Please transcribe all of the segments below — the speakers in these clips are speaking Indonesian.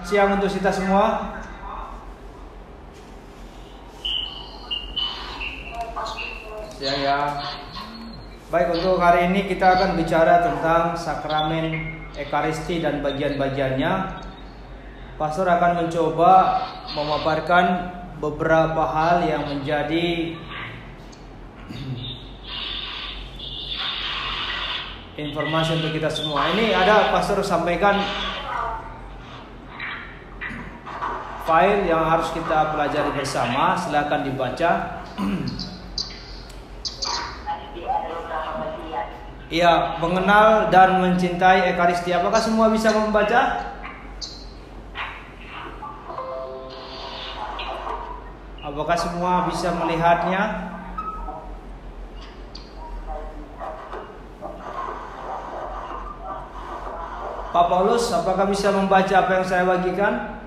siang untuk kita semua. Siang ya. Baik, untuk hari ini kita akan bicara tentang sakramen Ekaristi dan bagian-bagiannya. Pastor akan mencoba memaparkan beberapa hal yang menjadi informasi untuk kita semua. Ini ada pastor sampaikan file yang harus kita pelajari bersama. Silakan dibaca. Ya, mengenal dan mencintai Ekaristi. Apakah semua bisa membaca? Apakah semua bisa melihatnya? Pak Paulus, apakah bisa membaca apa yang saya bagikan?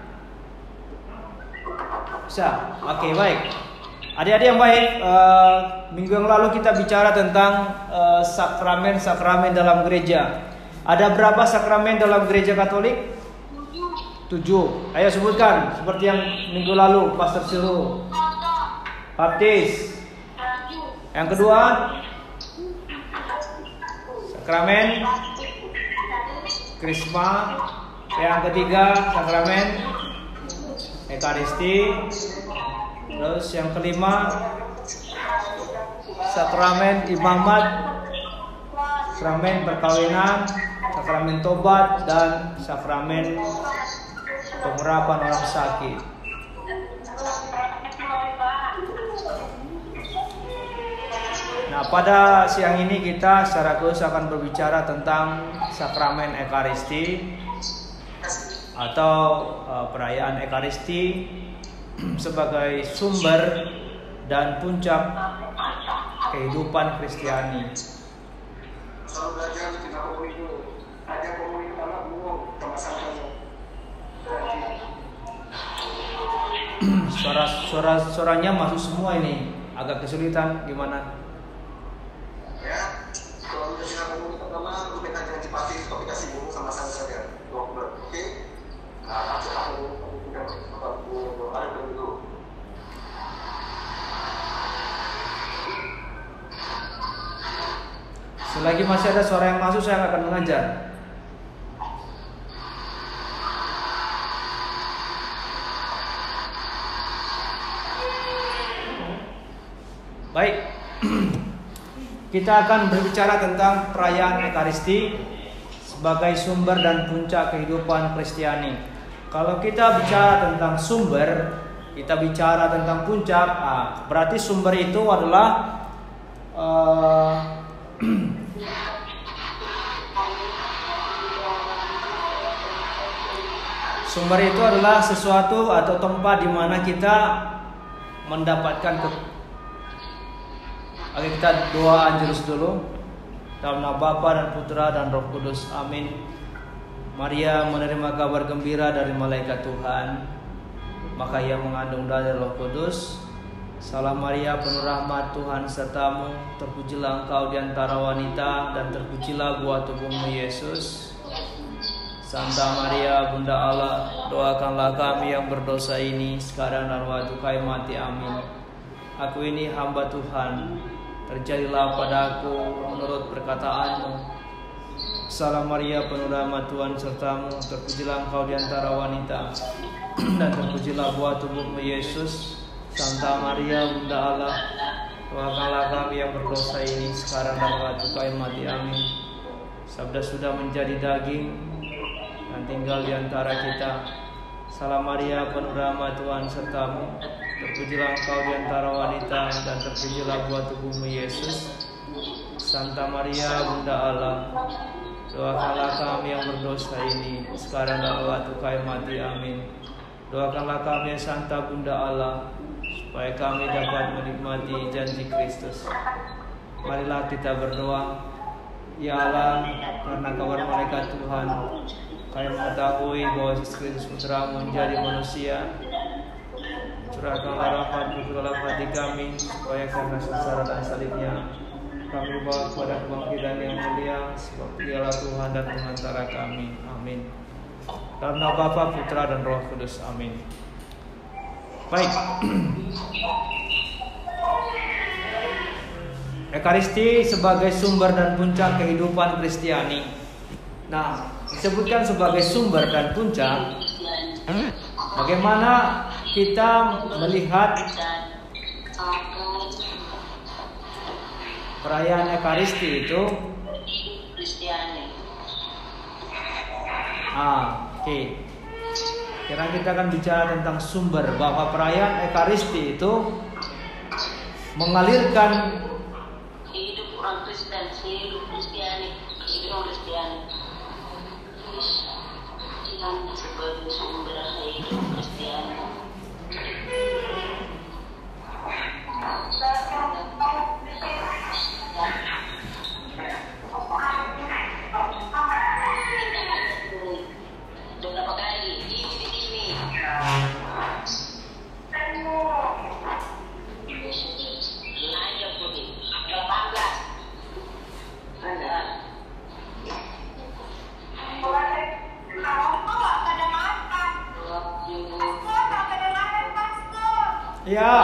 Bisa? Oke, baik. Adik-adik yang baik, minggu yang lalu kita bicara tentang sakramen-sakramen dalam gereja. Ada berapa sakramen dalam gereja Katolik? 7. Ayo sebutkan, seperti yang minggu lalu Pastor suruh. Baptis. Yang kedua, sakramen Krisma. Yang ketiga, sakramen Ekaristi. Terus yang kelima, sakramen imamat, sakramen perkawinan, sakramen tobat, dan sakramen pengurapan orang sakit. Nah, pada siang ini kita secara khusus akan berbicara tentang sakramen Ekaristi atau perayaan Ekaristi sebagai sumber dan puncak kehidupan Kristiani. Suaranya masuk semua ini, agak kesulitan gimana? Ya, kalau misalnya pertama kita janji pasti topik kasih buku sama saja. Oke. Nah, aku ada dulu. Selagi masih ada suara yang masuk, saya akan mengajar. Baik. Kita akan berbicara tentang perayaan Ekaristi sebagai sumber dan puncak kehidupan Kristiani. Kalau kita bicara tentang sumber, kita bicara tentang puncak, berarti sumber itu adalah sumber itu adalah sesuatu atau tempat di mana kita mendapatkan Oke, kita doa Angelus dulu. Dalam nama Bapa dan Putra dan Roh Kudus. Amin. Maria menerima kabar gembira dari malaikat Tuhan, maka ia mengandung dari Roh Kudus. Salam Maria, penuh rahmat, Tuhan sertamu. Terpujilah engkau di antara wanita, dan terpujilah buah tubuhmu Yesus. Santa Maria, Bunda Allah, doakanlah kami yang berdosa ini sekarang dan waktu kami mati. Amin. Aku ini hamba Tuhan, terjadilah padaku menurut perkataanmu. Salam Maria, penuh rahmat, Tuhan sertamu. Terpujilah engkau di antara wanita, dan terpujilah buah tubuhmu Yesus. Santa Maria, Bunda Allah, doakanlah kami yang berdosa ini sekarang dan waktu kami mati. Amin. Sabda sudah menjadi daging dan tinggal di antara kita. Salam Maria, penuh rahmat, Tuhan sertamu. Terpujilah engkau di antara wanita, dan terpujilah buah tubuhmu Yesus. Santa Maria, Bunda Allah, doakanlah kami yang berdosa ini sekarang dan waktu kami mati. Amin. Doakanlah kami, Santa Bunda Allah, supaya kami dapat menikmati janji Kristus. Marilah kita berdoa. Ya Allah, karena kabar malaikat Tuhan, kami mengetahui bahwa Yesus Kristus Putramu menjadi manusia. Curahkanlah rahmat-Mu ke dalam hati kami, supaya karena sengsara dan salibnya kami dibawa kepada kebangkitan yang mulia, sebab Dialah Tuhan dan pengantara kami. Amin. Dalam nama Bapa, Putra, dan Roh Kudus. Amin. Baik. Ekaristi sebagai sumber dan puncak kehidupan Kristiani. Nah, disebutkan sebagai sumber dan puncak. Bagaimana kita melihat perayaan Ekaristi itu? Oke. Sekarang kita akan bicara tentang sumber, bahwa perayaan Ekaristi itu mengalirkan hidup orang Kristen, hidup Kristiani, hidup Kristiani. Yang sebagai sumber hidup Kristiani. Berapa kali di sini? Layak putih 18. Ada. Ya.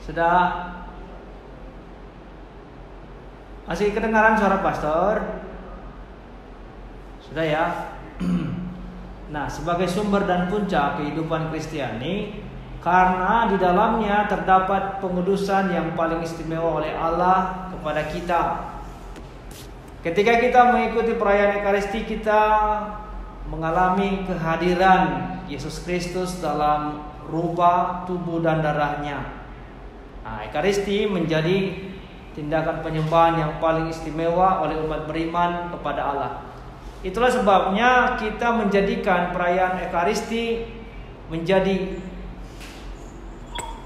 Sudah. Masih kedengaran suara pastor? Sudah ya. Nah, sebagai sumber dan puncak kehidupan Kristiani, karena di dalamnya terdapat pengudusan yang paling istimewa oleh Allah kepada kita. Ketika kita mengikuti perayaan Ekaristi, kita mengalami kehadiran Yesus Kristus dalam rupa tubuh dan darahnya. Nah, Ekaristi menjadi tindakan penyembahan yang paling istimewa oleh umat beriman kepada Allah. Itulah sebabnya kita menjadikan perayaan Ekaristi menjadi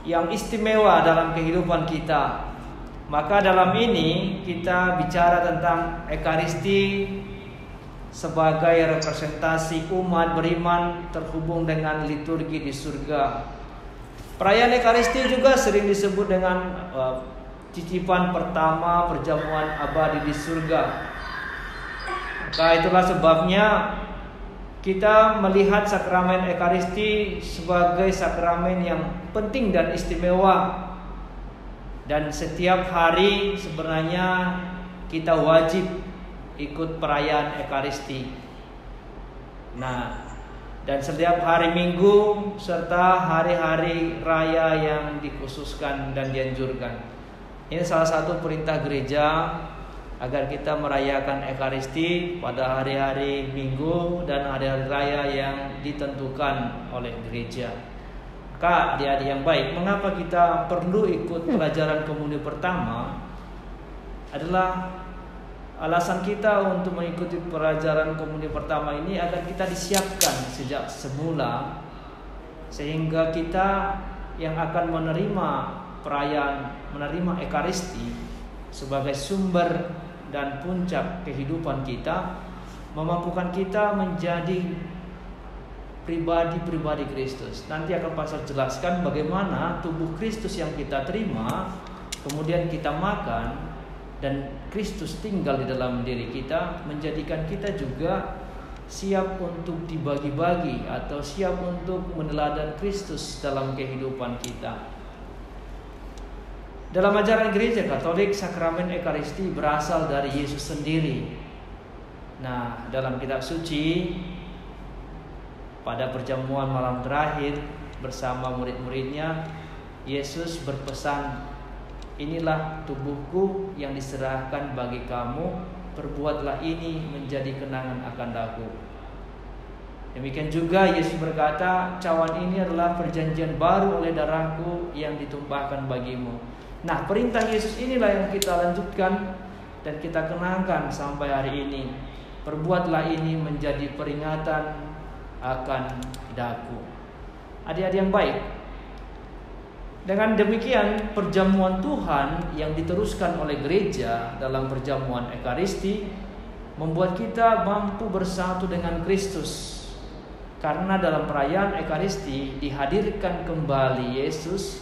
yang istimewa dalam kehidupan kita. Maka dalam ini kita bicara tentang Ekaristi sebagai representasi umat beriman terhubung dengan liturgi di surga. Perayaan Ekaristi juga sering disebut dengan cicipan pertama perjamuan abadi di surga. Maka itulah sebabnya kita melihat sakramen Ekaristi sebagai sakramen yang penting dan istimewa. Dan setiap hari sebenarnya kita wajib ikut perayaan Ekaristi. Nah, dan setiap hari Minggu serta hari-hari raya yang dikhususkan dan dianjurkan. Ini salah satu perintah gereja agar kita merayakan Ekaristi pada hari-hari Minggu dan hari-hari raya yang ditentukan oleh gereja. Kak, adik-adik yang baik, mengapa kita perlu ikut pelajaran komuni pertama? Adalah alasan kita untuk mengikuti pelajaran komuni pertama ini agar kita disiapkan sejak semula, sehingga kita yang akan menerima perayaan, menerima Ekaristi sebagai sumber dan puncak kehidupan kita, memampukan kita menjadi pribadi-pribadi Kristus. Nanti akan pastor jelaskan bagaimana tubuh Kristus yang kita terima, kemudian kita makan, dan Kristus tinggal di dalam diri kita, menjadikan kita juga siap untuk dibagi-bagi atau siap untuk meneladani Kristus dalam kehidupan kita. Dalam ajaran gereja Katolik, sakramen Ekaristi berasal dari Yesus sendiri. Nah, dalam kitab suci, pada perjamuan malam terakhir bersama murid-muridnya, Yesus berpesan, "Inilah tubuhku yang diserahkan bagi kamu, perbuatlah ini menjadi kenangan akan aku." Demikian juga Yesus berkata, "Cawan ini adalah perjanjian baru oleh darahku yang ditumpahkan bagimu." Nah, perintah Yesus inilah yang kita lanjutkan dan kita kenangkan sampai hari ini. Perbuatlah ini menjadi peringatan akan daku. Adik-adik yang baik, dengan demikian perjamuan Tuhan yang diteruskan oleh gereja dalam perjamuan Ekaristi membuat kita mampu bersatu dengan Kristus. Karena dalam perayaan Ekaristi dihadirkan kembali Yesus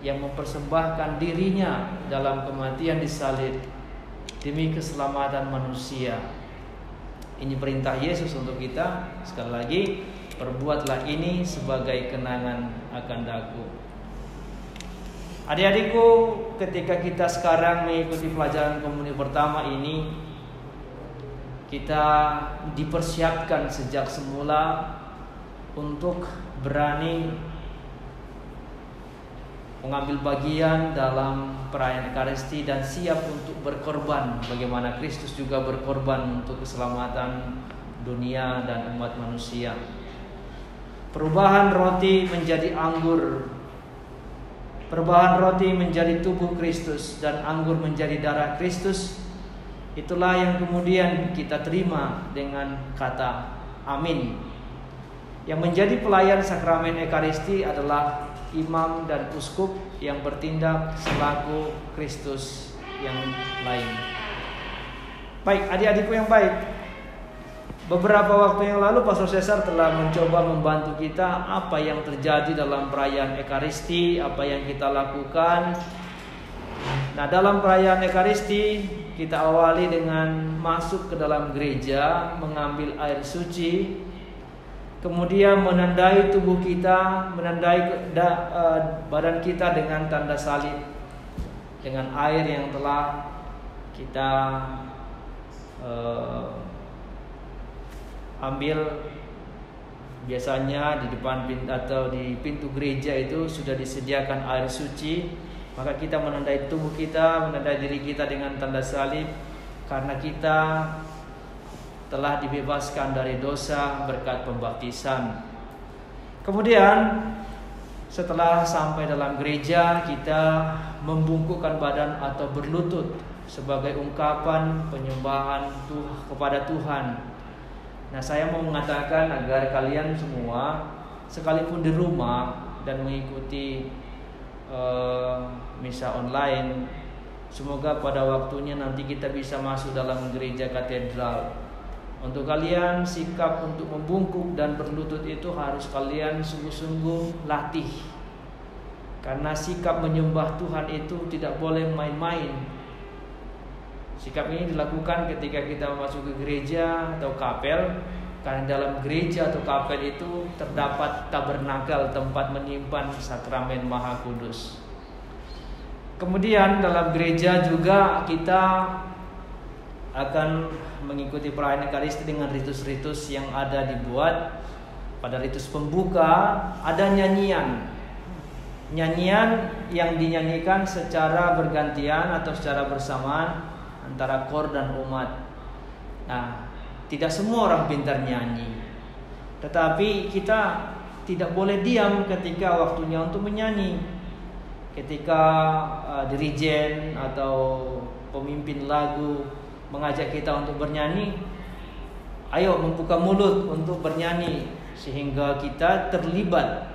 yang mempersembahkan dirinya dalam kematian di salib demi keselamatan manusia. Ini perintah Yesus untuk kita. Sekali lagi, perbuatlah ini sebagai kenangan akan aku. Adik-adikku, ketika kita sekarang mengikuti pelajaran komuni pertama ini, kita dipersiapkan sejak semula untuk berani mengambil bagian dalam perayaan Ekaristi dan siap untuk berkorban, bagaimana Kristus juga berkorban untuk keselamatan dunia dan umat manusia. Perubahan roti menjadi anggur, perubahan roti menjadi tubuh Kristus dan anggur menjadi darah Kristus, itulah yang kemudian kita terima dengan kata amin. Yang menjadi pelayan sakramen Ekaristi adalah imam dan uskup yang bertindak selaku Kristus yang lain. Baik, adik-adikku yang baik, beberapa waktu yang lalu Pastor Cesar telah mencoba membantu kita apa yang terjadi dalam perayaan Ekaristi, apa yang kita lakukan. Nah, dalam perayaan Ekaristi kita awali dengan masuk ke dalam gereja, mengambil air suci, kemudian menandai tubuh kita, menandai badan kita dengan tanda salib, dengan air yang telah kita ambil. Biasanya di depan pintu atau di pintu gereja itu sudah disediakan air suci. Maka kita menandai tubuh kita, menandai diri kita dengan tanda salib, karena kita telah dibebaskan dari dosa berkat pembaptisan. Kemudian setelah sampai dalam gereja, kita membungkukkan badan atau berlutut sebagai ungkapan penyembahan kepada Tuhan. Nah, saya mau mengatakan agar kalian semua, sekalipun di rumah dan mengikuti misa online, semoga pada waktunya nanti kita bisa masuk dalam gereja katedral. Untuk kalian, sikap untuk membungkuk dan berlutut itu harus kalian sungguh-sungguh latih. Karena sikap menyembah Tuhan itu tidak boleh main-main. Sikap ini dilakukan ketika kita masuk ke gereja atau kapel. Karena dalam gereja atau kapel itu terdapat tabernakel, tempat menyimpan sakramen Maha Kudus. Kemudian dalam gereja juga kita akan mengikuti perayaan Ekaristi dengan ritus-ritus yang ada dibuat. Pada ritus pembuka ada nyanyian yang dinyanyikan secara bergantian atau secara bersamaan antara kor dan umat. Nah, tidak semua orang pintar nyanyi, tetapi kita tidak boleh diam ketika waktunya untuk menyanyi. Ketika dirijen atau pemimpin lagu mengajak kita untuk bernyanyi, ayo membuka mulut untuk bernyanyi, sehingga kita terlibat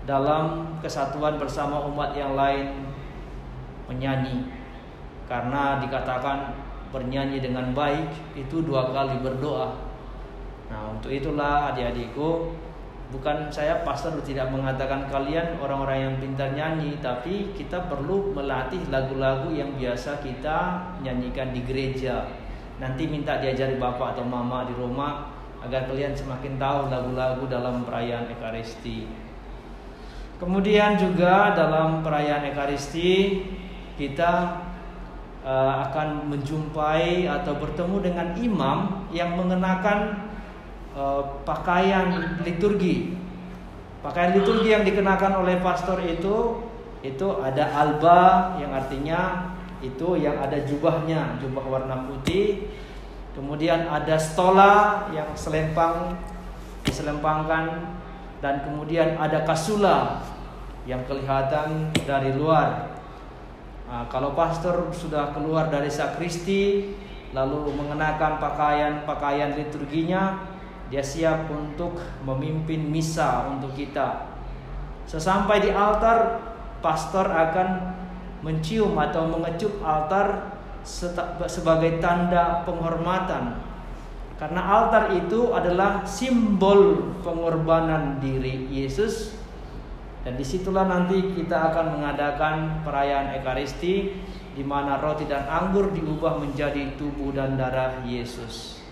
dalam kesatuan bersama umat yang lain menyanyi. Karena dikatakan bernyanyi dengan baik itu 2 kali berdoa. Nah, untuk itulah adik-adikku, bukan saya pastor tidak mengatakan kalian orang-orang yang pintar nyanyi, tapi kita perlu melatih lagu-lagu yang biasa kita nyanyikan di gereja. Nanti minta diajari bapak atau mama di rumah agar kalian semakin tahu lagu-lagu dalam perayaan Ekaristi. Kemudian juga dalam perayaan Ekaristi kita akan menjumpai atau bertemu dengan imam yang mengenakan pakaian liturgi. Pakaian liturgi yang dikenakan oleh pastor itu ada alba, yang artinya itu yang ada jubahnya, jubah warna putih. Kemudian ada stola yang diselempangkan, dan kemudian ada kasula yang kelihatan dari luar. Nah, kalau pastor sudah keluar dari sakristi lalu mengenakan pakaian liturginya, dia siap untuk memimpin misa untuk kita. Sesampai di altar, pastor akan mencium atau mengecup altar sebagai tanda penghormatan. Karena altar itu adalah simbol pengorbanan diri Yesus Dan disitulah nanti kita akan mengadakan perayaan Ekaristi, di mana roti dan anggur diubah menjadi tubuh dan darah Yesus.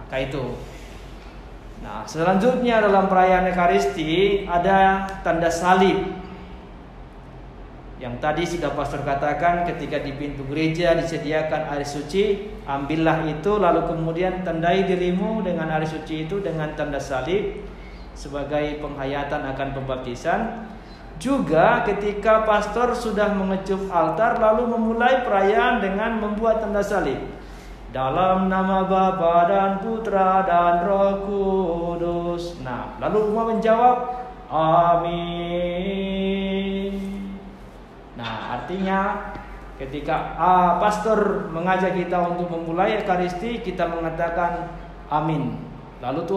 Maka itu. Nah, selanjutnya dalam perayaan Ekaristi ada tanda salib. Yang tadi sudah pastor katakan, ketika di pintu gereja disediakan air suci, ambillah itu, lalu kemudian tandai dirimu dengan air suci itu dengan tanda salib sebagai penghayatan akan pembaptisan. Juga ketika pastor sudah mengecup altar, lalu memulai perayaan dengan membuat tanda salib. Dalam nama Bapa dan Putra dan Roh Kudus. Nah, lalu umat menjawab, amin. Nah, artinya ketika pastor mengajak kita untuk memulai Ekaristi, kita mengatakan amin. Lalu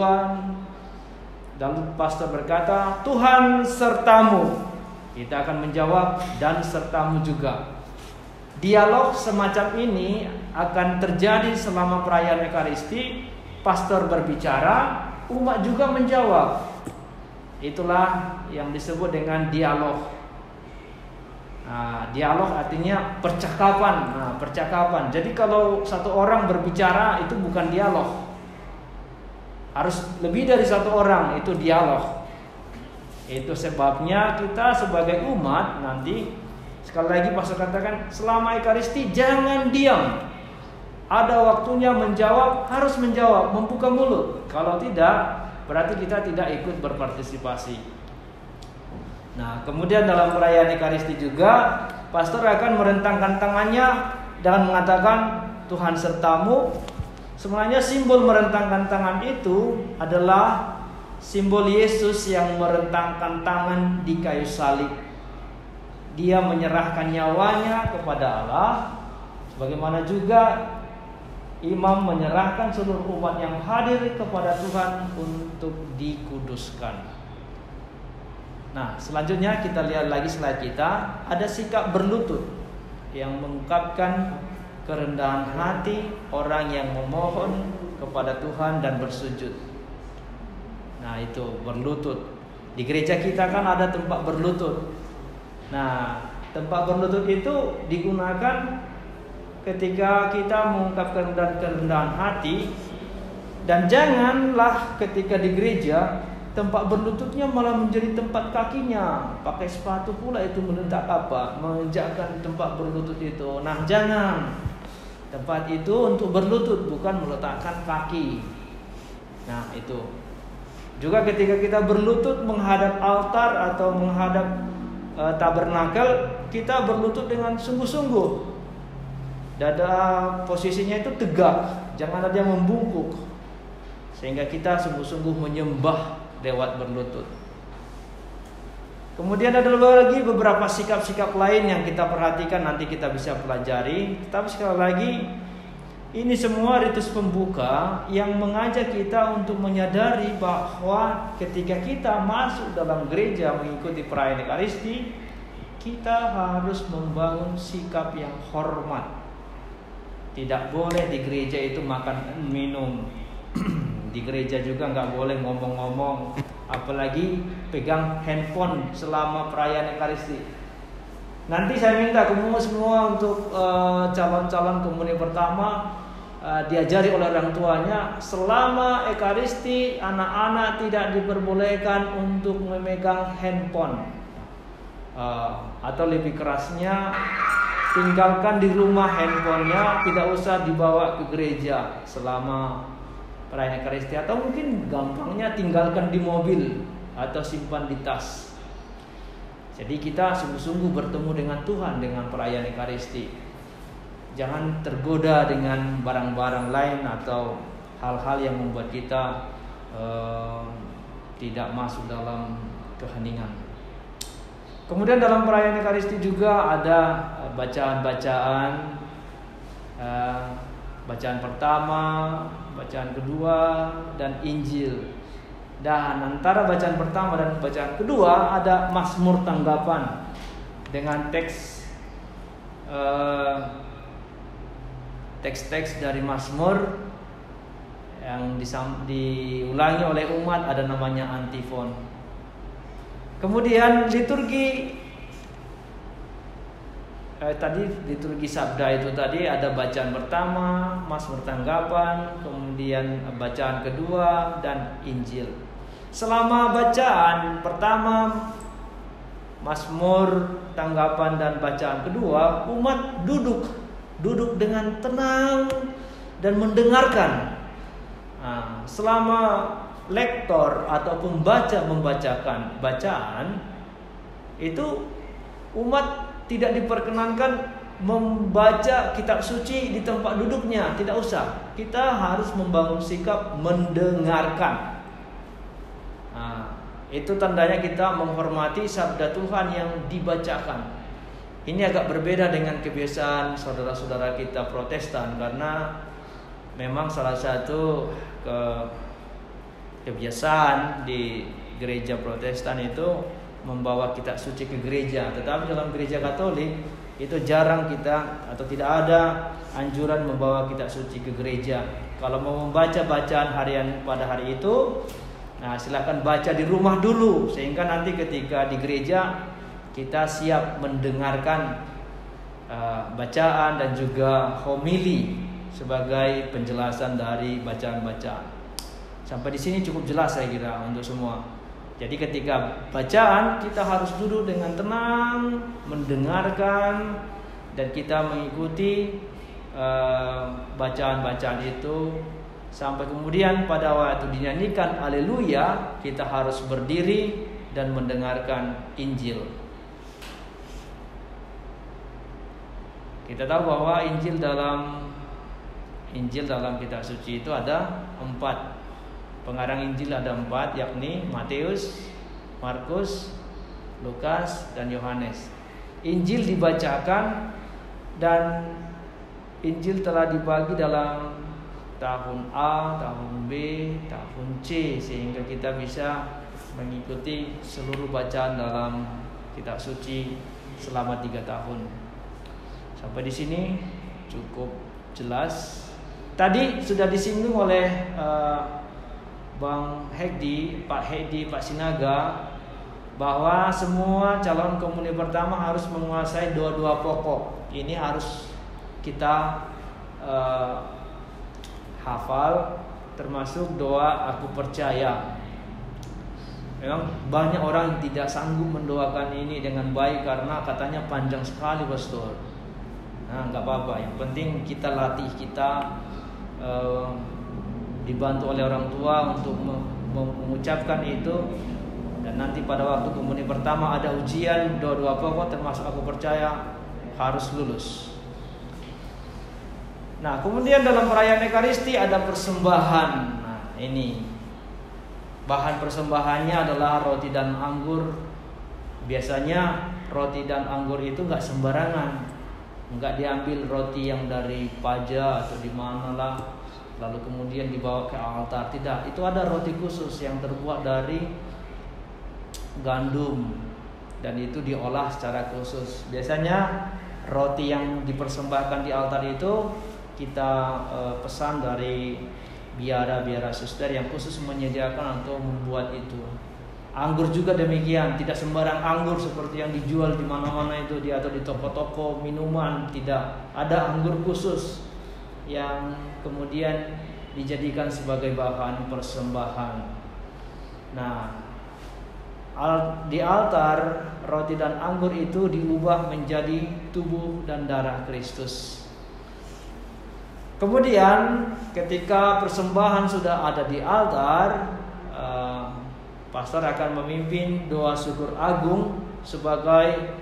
pastor berkata, Tuhan sertamu. Kita akan menjawab, dan sertamu juga. Dialog semacam ini akan terjadi selama perayaan Ekaristi. Pastor berbicara, umat juga menjawab. Itulah yang disebut dengan dialog. Nah, dialog artinya percakapan. Percakapan. Jadi kalau satu orang berbicara itu bukan dialog. Harus lebih dari satu orang, itu dialog. Itu sebabnya kita sebagai umat nanti, sekali lagi pastor katakan, selama Ekaristi jangan diam. Ada waktunya menjawab, harus menjawab, membuka mulut. Kalau tidak, berarti kita tidak ikut berpartisipasi. Nah, kemudian dalam perayaan Ekaristi juga, pastor akan merentangkan tangannya dan mengatakan, Tuhan sertamu. Sebenarnya simbol merentangkan tangan itu adalah simbol Yesus yang merentangkan tangan di kayu salib. Dia menyerahkan nyawanya kepada Allah, sebagaimana juga imam menyerahkan seluruh umat yang hadir kepada Tuhan untuk dikuduskan. Nah, selanjutnya kita lihat lagi slide kita. Ada sikap berlutut yang mengungkapkan kerendahan hati orang yang memohon kepada Tuhan dan bersujud. Nah, itu berlutut. Di gereja kita kan ada tempat berlutut. Nah, tempat berlutut itu digunakan ketika kita mengungkapkan kerendahan hati. Dan janganlah ketika di gereja tempat berlututnya malah menjadi tempat kakinya. Pakai sepatu pula itu menentak menginjakkan tempat berlutut itu. Nah, jangan. Tempat itu untuk berlutut, bukan meletakkan kaki. Nah, itu. Juga ketika kita berlutut menghadap altar atau menghadap tabernakel, kita berlutut dengan sungguh-sungguh. Dada posisinya itu tegak, jangan ada yang membungkuk. Sehingga kita sungguh-sungguh menyembah lewat berlutut. Kemudian ada lagi beberapa sikap-sikap lain yang kita perhatikan, nanti kita bisa pelajari. Tapi sekali lagi, ini semua ritus pembuka yang mengajak kita untuk menyadari bahwa ketika kita masuk dalam gereja mengikuti perayaan Ekaristi, kita harus membangun sikap yang hormat. Tidak boleh di gereja itu makan minum. Di gereja juga nggak boleh ngomong-ngomong, apalagi pegang handphone selama perayaan Ekaristi. Nanti saya minta kamu semua untuk calon-calon komuni pertama diajari oleh orang tuanya, selama Ekaristi anak-anak tidak diperbolehkan untuk memegang handphone, atau lebih kerasnya tinggalkan di rumah handphonenya, tidak usah dibawa ke gereja selama perayaan Ekaristi, atau mungkin gampangnya tinggalkan di mobil atau simpan di tas. Jadi kita sungguh-sungguh bertemu dengan Tuhan dengan perayaan Ekaristi. Jangan tergoda dengan barang-barang lain atau hal-hal yang membuat kita tidak masuk dalam keheningan. Kemudian dalam perayaan Ekaristi juga ada bacaan-bacaan, bacaan pertama, bacaan kedua, dan Injil. Dan antara bacaan pertama dan bacaan kedua ada Mazmur tanggapan dengan teks-teks dari Mazmur yang diulangi oleh umat, ada namanya antifon. Kemudian liturgi tadi liturgi sabda itu tadi ada bacaan pertama, Mazmur tanggapan, kemudian bacaan kedua dan Injil. Selama bacaan pertama, Mazmur tanggapan dan bacaan kedua, umat duduk dengan tenang dan mendengarkan. Nah, selama lektor atau pembaca membacakan bacaan itu, umat tidak diperkenankan membaca kitab suci di tempat duduknya, tidak usah. Kita harus membangun sikap mendengarkan. Nah, itu tandanya kita menghormati sabda Tuhan yang dibacakan. Ini agak berbeda dengan kebiasaan saudara-saudara kita Protestan, karena memang salah satu kebiasaan di gereja Protestan itu membawa kitab suci ke gereja, tetapi dalam gereja Katolik itu jarang kita atau tidak ada anjuran membawa kitab suci ke gereja. Kalau mau membaca bacaan harian pada hari itu, nah silakan baca di rumah dulu, sehingga nanti ketika di gereja kita siap mendengarkan bacaan dan juga homili sebagai penjelasan dari bacaan-bacaan. Sampai di sini cukup jelas saya kira untuk semua. Jadi ketika bacaan kita harus duduk dengan tenang, mendengarkan, dan kita mengikuti bacaan-bacaan itu sampai kemudian pada waktu dinyanyikan haleluya, kita harus berdiri dan mendengarkan Injil. Kita tahu bahwa Injil dalam kitab suci itu ada 4. Pengarang Injil ada 4, yakni Matius, Markus, Lukas, dan Yohanes. Injil dibacakan dan Injil telah dibagi dalam tahun A, tahun B, tahun C, sehingga kita bisa mengikuti seluruh bacaan dalam kitab suci selama 3 tahun. Sampai di sini cukup jelas. Tadi sudah disinggung oleh Bang Hedi, Pak Sinaga, bahwa semua calon komuni pertama harus menguasai doa-doa pokok. Ini harus kita hafal, termasuk doa aku percaya. Memang banyak orang yang tidak sanggup mendoakan ini dengan baik karena katanya panjang sekali, Pastor. Nah, nggak apa-apa. Yang penting kita latih, kita dibantu oleh orang tua untuk mengucapkan itu, dan nanti pada waktu komuni pertama ada ujian doa-doa pokok termasuk aku percaya harus lulus. Nah, kemudian dalam perayaan Ekaristi ada persembahan. Nah, ini bahan persembahannya adalah roti dan anggur. Biasanya roti dan anggur itu nggak sembarangan, nggak diambil roti yang dari Paja atau di mana lah lalu kemudian dibawa ke altar. Tidak, itu ada roti khusus yang terbuat dari gandum dan itu diolah secara khusus. Biasanya roti yang dipersembahkan di altar itu kita pesan dari biara suster yang khusus menyediakan untuk membuat itu. Anggur juga demikian, tidak sembarang anggur seperti yang dijual di mana-mana itu atau di toko-toko minuman. Tidak, ada anggur khusus yang kemudian dijadikan sebagai bahan persembahan. Nah, di altar roti dan anggur itu diubah menjadi tubuh dan darah Kristus. Kemudian ketika persembahan sudah ada di altar, pastor akan memimpin doa syukur agung sebagai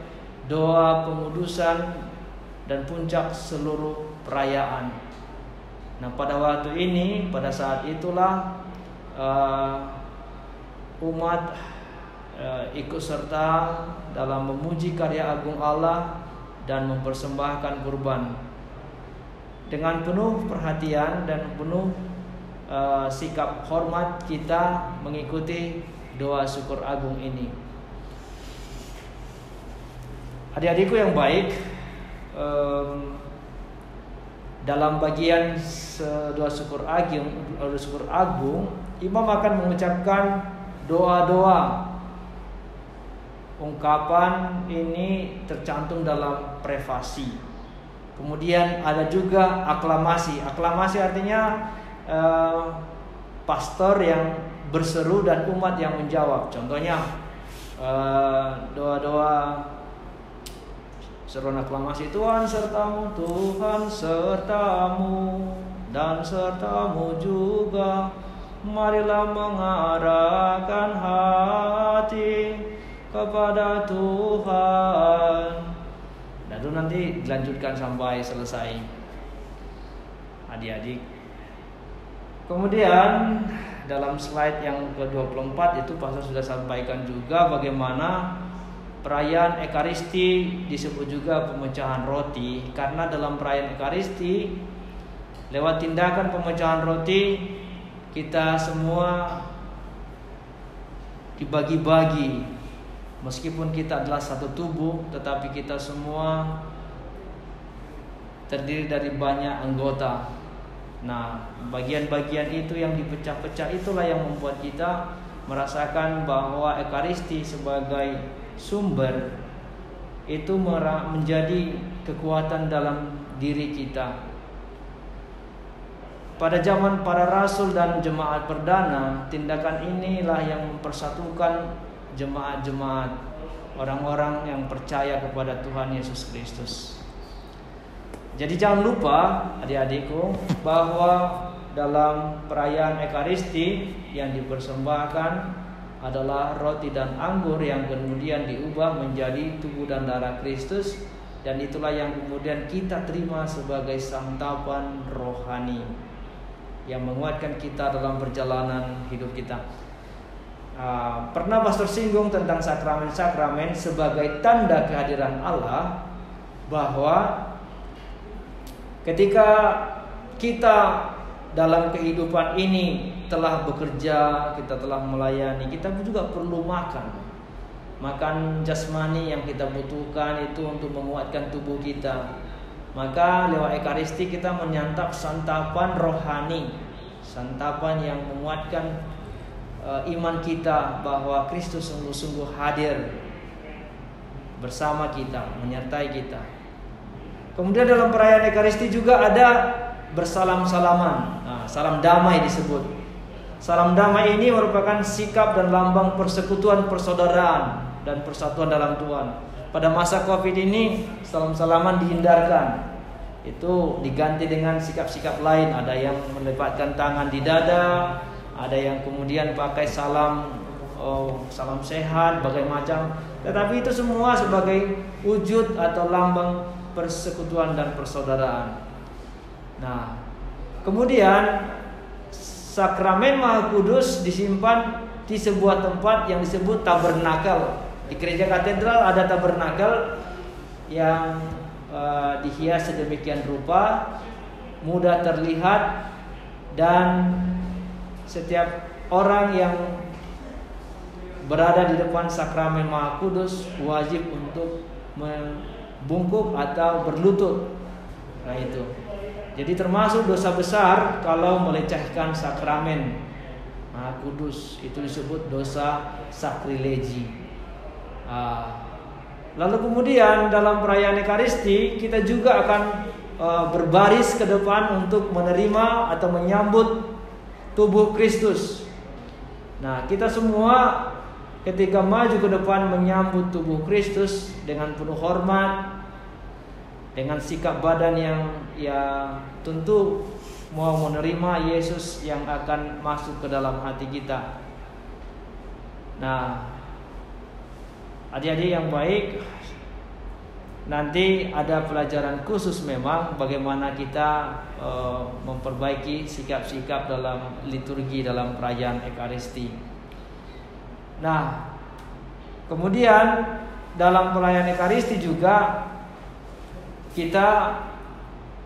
doa pengudusan dan puncak seluruh perayaan. Nah, pada waktu ini, pada saat itulah umat ikut serta dalam memuji karya agung Allah dan mempersembahkan kurban dengan penuh perhatian dan penuh sikap hormat. Kita mengikuti doa syukur agung ini. Adik-adikku yang baik, dalam bagian doa syukur agung, imam akan mengucapkan doa-doa ungkapan ini tercantum dalam prefasi. Kemudian ada juga aklamasi. Aklamasi artinya pastor yang berseru dan umat yang menjawab. Contohnya doa-doa seruan aklamasi, Tuhan sertamu, Tuhan sertamu, dan sertamu juga. Marilah mengarahkan hati kepada Tuhan. Nah, itu nanti dilanjutkan sampai selesai, adik-adik. Kemudian dalam slide yang ke-24 itu pastor sudah sampaikan juga bagaimana perayaan Ekaristi disebut juga pemecahan roti, karena dalam perayaan Ekaristi lewat tindakan pemecahan roti kita semua dibagi-bagi. Meskipun kita adalah satu tubuh, tetapi kita semua terdiri dari banyak anggota. Nah, bagian-bagian itu yang dipecah-pecah itulah yang membuat kita merasakan bahwa Ekaristi sebagai sumber itu menjadi kekuatan dalam diri kita. Pada zaman para rasul dan jemaat perdana, tindakan inilah yang mempersatukan jemaat-jemaat, orang-orang yang percaya kepada Tuhan Yesus Kristus. Jadi jangan lupa adik-adikku bahwa dalam perayaan Ekaristi yang dipersembahkan adalah roti dan anggur yang kemudian diubah menjadi tubuh dan darah Kristus, dan itulah yang kemudian kita terima sebagai santapan rohani yang menguatkan kita dalam perjalanan hidup kita. Pernah pastor singgung tentang sakramen-sakramen sebagai tanda kehadiran Allah, bahwa ketika kita dalam kehidupan ini telah bekerja, kita telah melayani, kita juga perlu makan jasmani yang kita butuhkan itu untuk menguatkan tubuh kita. Maka lewat Ekaristi kita menyantap santapan rohani, santapan yang menguatkan iman kita bahwa Kristus sungguh-sungguh hadir bersama kita, menyertai kita. Kemudian dalam perayaan Ekaristi juga ada bersalam-salaman. Salam damai disebut. Salam damai ini merupakan sikap dan lambang persekutuan, persaudaraan, dan persatuan dalam Tuhan. Pada masa Covid ini salam-salaman dihindarkan. Itu diganti dengan sikap-sikap lain. Ada yang melepatkan tangan di dada, ada yang kemudian pakai salam sehat, bagai macam. Tetapi itu semua sebagai wujud atau lambang persekutuan dan persaudaraan. Nah, kemudian sakramen Maha Kudus disimpan di sebuah tempat yang disebut tabernakel. Di gereja katedral ada tabernakel yang dihias sedemikian rupa, mudah terlihat, dan setiap orang yang berada di depan sakramen Maha Kudus wajib untuk membungkuk atau berlutut. Nah itu. Jadi termasuk dosa besar kalau melecehkan sakramen Maha Kudus. Itu disebut dosa sakrilegi. Lalu kemudian dalam perayaan Ekaristi kita juga akan berbaris ke depan untuk menerima atau menyambut tubuh Kristus. Nah, kita semua ketika maju ke depan menyambut tubuh Kristus dengan penuh hormat, dengan sikap badan yang tentu mau menerima Yesus yang akan masuk ke dalam hati kita. Nah, adik-adik yang baik, nanti ada pelajaran khusus memang bagaimana kita memperbaiki sikap-sikap dalam liturgi dalam perayaan Ekaristi. Nah, kemudian dalam perayaan Ekaristi juga kita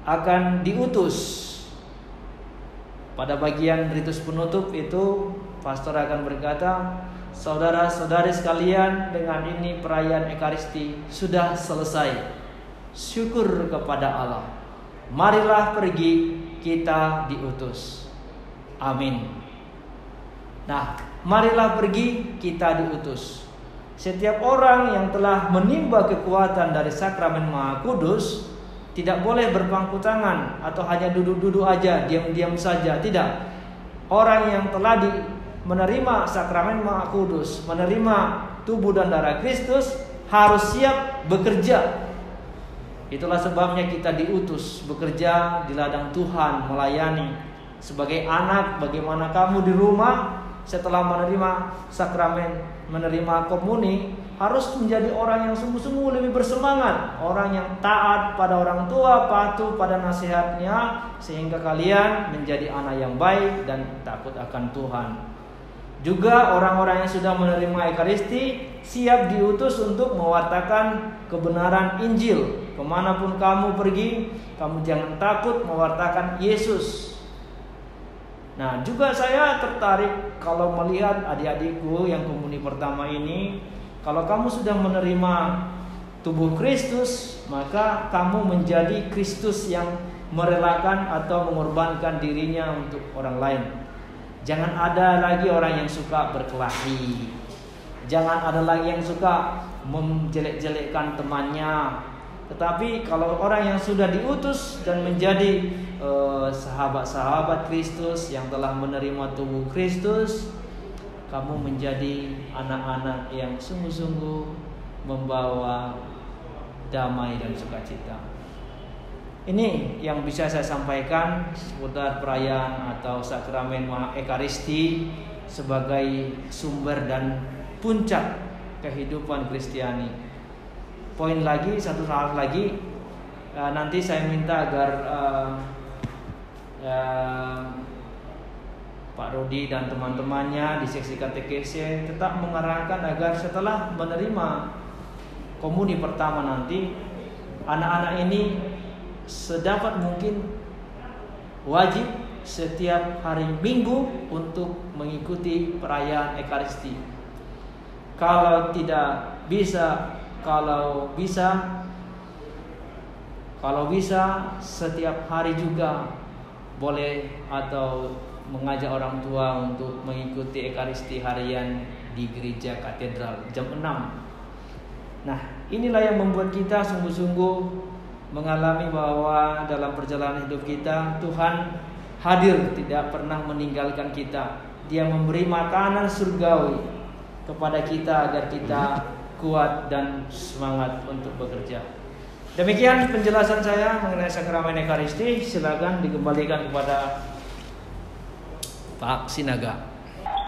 akan diutus. Pada bagian ritus penutup itu pastor akan berkata, saudara-saudari sekalian, dengan ini perayaan Ekaristi sudah selesai. Syukur kepada Allah. Marilah pergi, kita diutus. Amin. Nah, marilah pergi, kita diutus. Setiap orang yang telah menimba kekuatan dari sakramen Maha Kudus tidak boleh berpangku tangan atau hanya duduk-duduk aja, diam-diam saja. Tidak. Orang yang telah menerima sakramen Maha Kudus, menerima tubuh dan darah Kristus, harus siap bekerja. Itulah sebabnya kita diutus bekerja di ladang Tuhan, melayani. Sebagai anak, bagaimana kamu di rumah setelah menerima sakramen, menerima komuni, harus menjadi orang yang sungguh-sungguh lebih bersemangat, orang yang taat pada orang tua, patuh pada nasihatnya, sehingga kalian menjadi anak yang baik dan takut akan Tuhan. Juga orang-orang yang sudah menerima Ekaristi siap diutus untuk mewartakan kebenaran Injil. Kemanapun kamu pergi, kamu jangan takut mewartakan Yesus. Nah, juga saya tertarik kalau melihat adik-adikku yang komuni pertama ini. Kalau kamu sudah menerima tubuh Kristus, maka kamu menjadi Kristus yang merelakan atau mengorbankan dirinya untuk orang lain. Jangan ada lagi orang yang suka berkelahi. Jangan ada lagi yang suka menjelek-jelekkan temannya. Tetapi kalau orang yang sudah diutus dan menjadi sahabat-sahabat Kristus yang telah menerima tubuh Kristus, kamu menjadi anak-anak yang sungguh-sungguh membawa damai dan sukacita. Ini yang bisa saya sampaikan seputar perayaan atau sakramen Ekaristi sebagai sumber dan puncak kehidupan Kristiani. Poin lagi, satu hal lagi, nanti saya minta agar Pak Rodi dan teman-temannya di seksi katekese tetap mengarahkan agar setelah menerima komuni pertama nanti, anak-anak ini sedapat mungkin wajib setiap hari Minggu untuk mengikuti perayaan Ekaristi. Kalau bisa setiap hari juga boleh, atau mengajak orang tua untuk mengikuti Ekaristi harian di gereja katedral jam 6. Nah, inilah yang membuat kita sungguh-sungguh mengalami bahwa dalam perjalanan hidup kita Tuhan hadir, tidak pernah meninggalkan kita. Dia memberi makanan surgawi kepada kita agar kita kuat dan semangat untuk bekerja. Demikian penjelasan saya mengenai sakramen Ekaristi. Silakan dikembalikan kepada Pak Sinaga.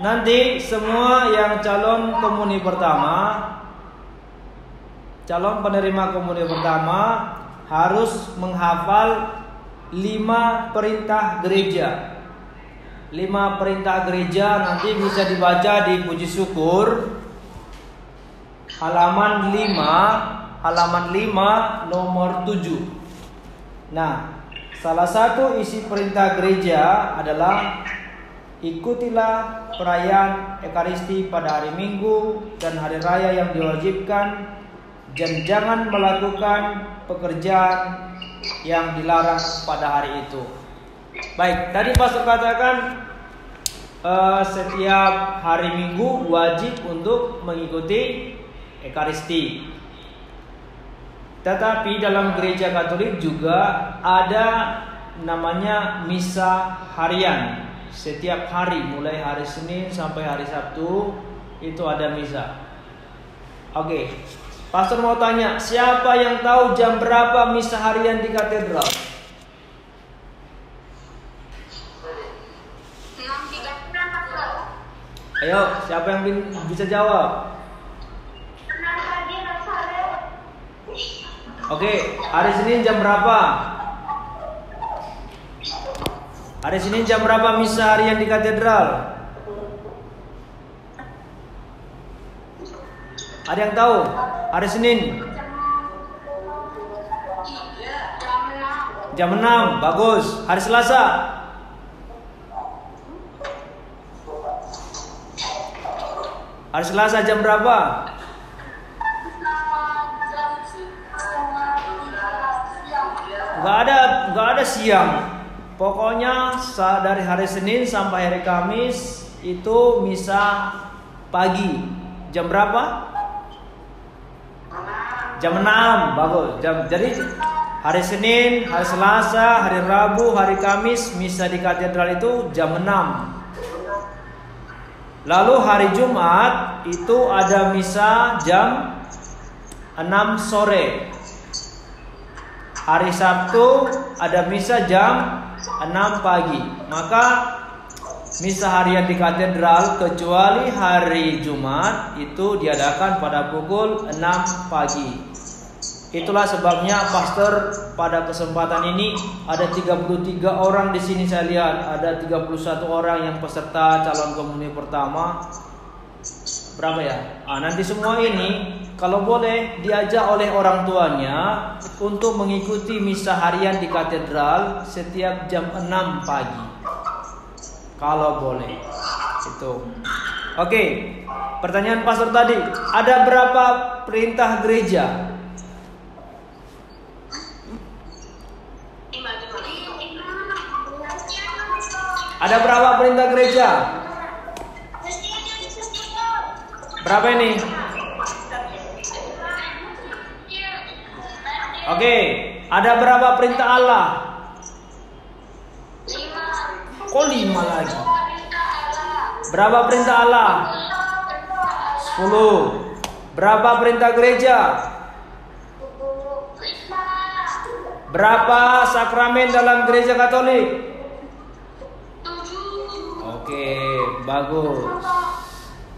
Nanti semua yang calon komuni pertama, calon penerima komuni pertama harus menghafal 5 perintah gereja. 5 perintah gereja nanti bisa dibaca di Puji Syukur halaman 5 nomor 7. Nah, salah satu isi perintah gereja adalah ikutilah perayaan Ekaristi pada hari Minggu dan hari raya yang diwajibkan, dan jangan melakukan pekerjaan yang dilarang pada hari itu. Baik, tadi Pastor katakan setiap hari Minggu wajib untuk mengikuti Ekaristi. Tetapi dalam gereja Katolik juga ada namanya misa harian. Setiap hari, mulai hari Senin sampai hari Sabtu, itu ada misa. Oke, Pastor mau tanya, siapa yang tahu jam berapa misa harian di katedral? 6.30. Ayo, siapa yang bisa jawab? Oke, hari Senin jam berapa? Hari Senin jam berapa misa harian di katedral? Ada yang tahu? Hari Senin jam 6, bagus. Hari Selasa? Hari Selasa jam berapa? Gak ada siang. Pokoknya dari hari Senin sampai hari Kamis itu misa pagi. Jam berapa? Jam 6, bagus. Jadi hari Senin, hari Selasa, hari Rabu, hari Kamis misa di katedral itu jam 6. Lalu hari Jumat itu ada misa jam 6 sore. Hari Sabtu ada misa jam 6 pagi. Maka misa harian di katedral kecuali hari Jumat itu diadakan pada pukul 6 pagi. Itulah sebabnya pastor pada kesempatan ini ada 33 orang di sini saya lihat, ada 31 orang yang peserta calon komuni pertama. Berapa ya? Nanti semua ini kalau boleh diajak oleh orang tuanya untuk mengikuti misa harian di katedral setiap jam 6 pagi. Kalau boleh. Itu. Oke. Pertanyaan pastor tadi, ada berapa perintah gereja? Ada berapa perintah gereja? Berapa ini? Oke, ada berapa perintah Allah? 5. Kok 5 lagi? Berapa perintah Allah? 10. Berapa perintah gereja? Berapa sakramen dalam gereja Katolik? Oke, bagus.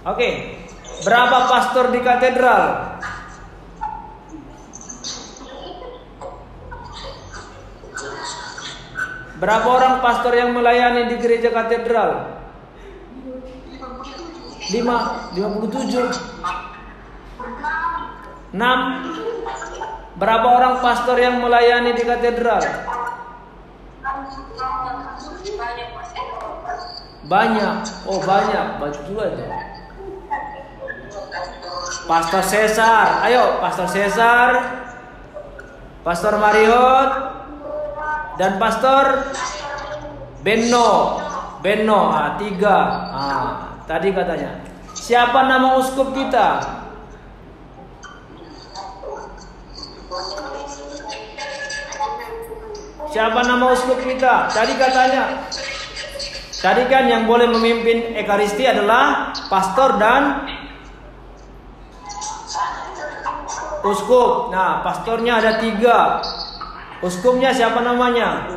Oke, berapa pastor di katedral? Berapa orang pastor yang melayani di gereja katedral? 57. 6. Berapa orang pastor yang melayani di katedral? Banyak. Oh, banyak. Banyak juga itu. Pastor Cesar. Ayo, Pastor Cesar, Pastor Mariot, dan Pastor Benno. 3. Tadi katanya. Siapa nama uskup kita? Siapa nama uskup kita? Tadi katanya. Tadi kan yang boleh memimpin Ekaristi adalah pastor dan uskup. Nah, pastornya ada 3. Uskupnya siapa namanya?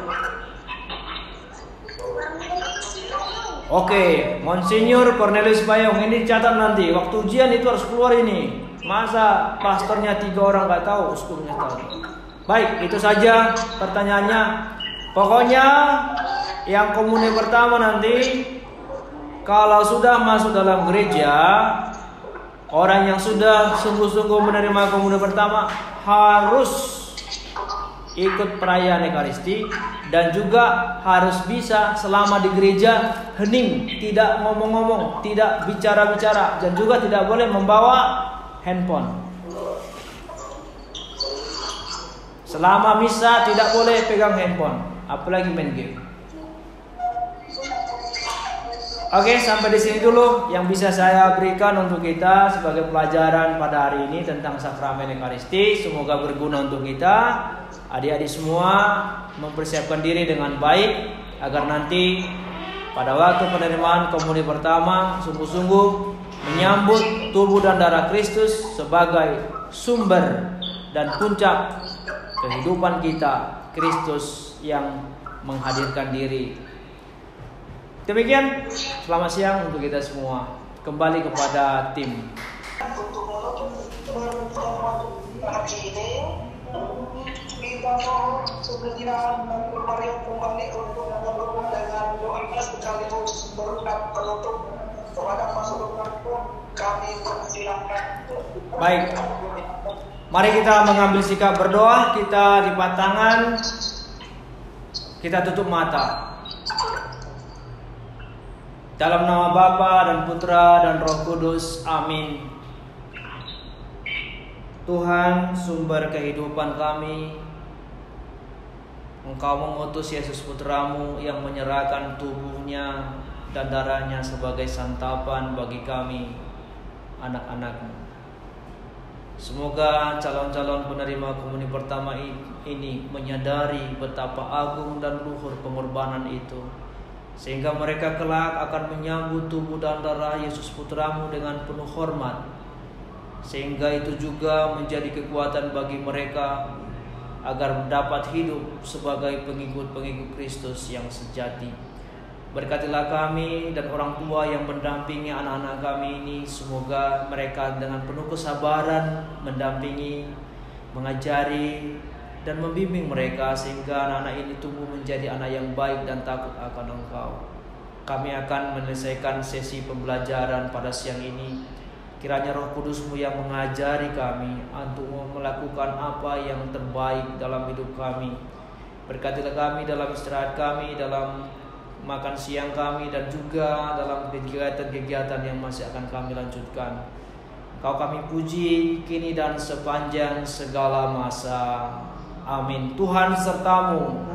Oke, Monsinyur Cornelius Payung. Ini dicatat nanti. Waktu ujian itu harus keluar ini. Masa pastornya 3 orang nggak tahu, uskupnya tahu. Baik, itu saja pertanyaannya. Pokoknya yang komuni pertama nanti, kalau sudah masuk dalam gereja, orang yang sudah sungguh-sungguh menerima komuni pertama harus ikut perayaan Ekaristi, dan juga harus bisa selama di gereja hening, tidak ngomong-ngomong, tidak bicara-bicara, dan juga tidak boleh membawa handphone. Selama misa tidak boleh pegang handphone, apalagi main game. Oke, sampai di sini dulu yang bisa saya berikan untuk kita sebagai pelajaran pada hari ini tentang sakramen Ekaristi. Semoga berguna untuk kita. Adik-adik semua mempersiapkan diri dengan baik agar nanti pada waktu penerimaan komuni pertama sungguh-sungguh menyambut tubuh dan darah Kristus sebagai sumber dan puncak kehidupan kita, Kristus yang menghadirkan diri. Demikian, selamat siang untuk kita semua. Kembali kepada tim. Kita mohon segera Maria kembali untuk menolong dengan doa sekaligus berkat penutup kepada pasukan kami persilakan. Baik, mari kita mengambil sikap berdoa. Kita lipat tangan, kita tutup mata. Dalam nama Bapa dan Putra dan Roh Kudus, amin. Tuhan, sumber kehidupan kami, Engkau mengutus Yesus Putramu yang menyerahkan tubuhnya dan darahnya sebagai santapan bagi kami, anak-anak-Mu. Semoga calon-calon penerima komuni pertama ini menyadari betapa agung dan luhur pengorbanan itu, sehingga mereka kelak akan menyambut tubuh dan darah Yesus Putramu dengan penuh hormat, sehingga itu juga menjadi kekuatan bagi mereka agar dapat hidup sebagai pengikut-pengikut Kristus yang sejati. Berkatilah kami dan orang tua yang mendampingi anak-anak kami ini. Semoga mereka dengan penuh kesabaran mendampingi, mengajari, dan membimbing mereka sehingga anak-anak ini tumbuh menjadi anak yang baik dan takut akan Engkau. Kami akan menyelesaikan sesi pembelajaran pada siang ini. Kiranya Roh Kudus-Mu yang mengajari kami untuk melakukan apa yang terbaik dalam hidup kami. Berkatilah kami dalam istirahat kami, dalam makan siang kami, dan juga dalam kegiatan-kegiatan yang masih akan kami lanjutkan. Kau kami puji kini dan sepanjang segala masa. Amin. Tuhan sertamu.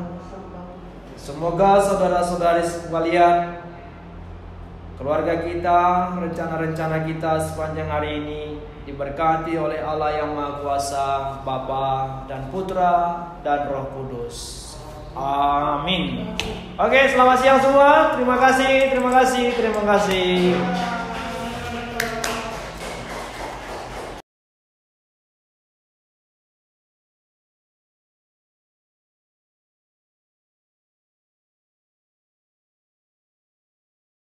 Semoga saudara-saudari sekalian, keluarga kita, rencana-rencana kita sepanjang hari ini diberkati oleh Allah yang Maha Kuasa, Bapa dan Putra dan Roh Kudus. Amin. Oke, selamat siang semua. Terima kasih.